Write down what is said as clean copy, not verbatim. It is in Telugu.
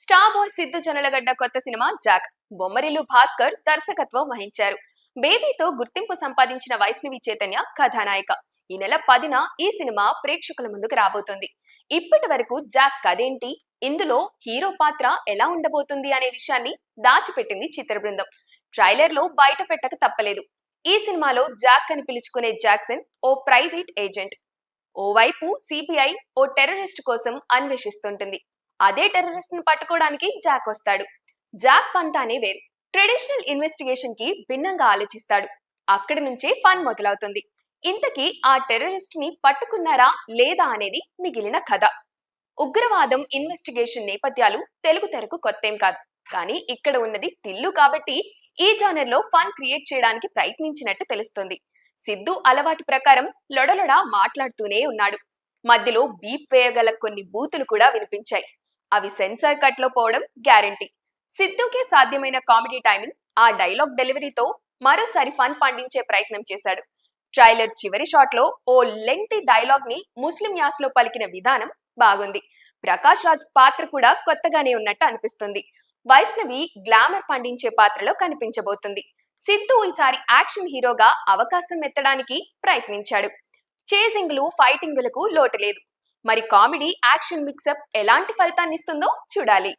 స్టార్ బాయ్ సిద్ధు జొన్నలగడ్డ కొత్త సినిమా జాక్. బొమ్మరిల్లు భాస్కర్ దర్శకత్వం వహించారు. బేబీతో గుర్తింపు సంపాదించిన వైష్ణవి చైతన్య కథానాయిక. ఈ నెల 10న ఈ సినిమా ప్రేక్షకుల ముందుకు రాబోతోంది. ఇప్పటి వరకు జాక్ కథేంటి, ఇందులో హీరో పాత్ర ఎలా ఉండబోతుంది అనే విషయాన్ని దాచిపెట్టింది చిత్ర బృందం. ట్రైలర్ లో బయట పెట్టక తప్పలేదు. ఈ సినిమాలో జాక్ అని పిలుచుకునే జాక్సన్ ఓ ప్రైవేట్ ఏజెంట్. ఓవైపు సిబిఐ ఓ టెర్రరిస్ట్ కోసం అన్వేషిస్తుంటుంది. అదే టెర్రరిస్ట్ ను పట్టుకోవడానికి జాక్ వస్తాడు. జాక్ పంతానే వేరు. ట్రెడిషనల్ ఇన్వెస్టిగేషన్ కి భిన్నంగా ఆలోచిస్తాడు. అక్కడి నుంచే ఫన్ మొదలవుతుంది. ఇంతకీ ఆ టెర్రరిస్ట్ ని పట్టుకున్నారా లేదా అనేది మిగిలిన కథ. ఉగ్రవాదం ఇన్వెస్టిగేషన్ నేపథ్యాలు తెలుగు తెరకు కొత్తేం కాదు. కానీ ఇక్కడ ఉన్నది టిల్లు కాబట్టి ఈ జానర్ లో ఫన్ క్రియేట్ చేయడానికి ప్రయత్నించినట్టు తెలుస్తుంది. సిద్ధు అలవాటు ప్రకారం లొడలొడ మాట్లాడుతూనే ఉన్నాడు. మధ్యలో బీప్ వేయగల కొన్ని బూతులు కూడా వినిపించాయి. అవి సెన్సార్ కట్ లో పోవడం గ్యారంటీ. సిద్ధుకే సాధ్యమైన కామెడీ టైమింగ్, ఆ డైలాగ్ డెలివరీతో మరోసారి ఫన్ పండించే ప్రయత్నం చేశాడు. ట్రైలర్ చివరి షాట్ లో ఓ లెంగ్తీ డైలాగ్ ని ముస్లిం యాసలో పలికిన విధానం బాగుంది. ప్రకాష్ రాజ్ పాత్ర కూడా కొత్తగానే ఉన్నట్టు అనిపిస్తుంది. వైష్ణవి గ్లామర్ పండించే పాత్రలో కనిపించబోతుంది. సిద్ధు ఈసారి యాక్షన్ హీరోగా అవకాశం ఎత్తడానికి ప్రయత్నించాడు. చేసింగ్లు ఫైటింగులకు లోటు లేదు. మరి కామెడీ యాక్షన్ మిక్సప్ ఎలాంటి ఫలితాన్ని ఇస్తుందో చూడాలి.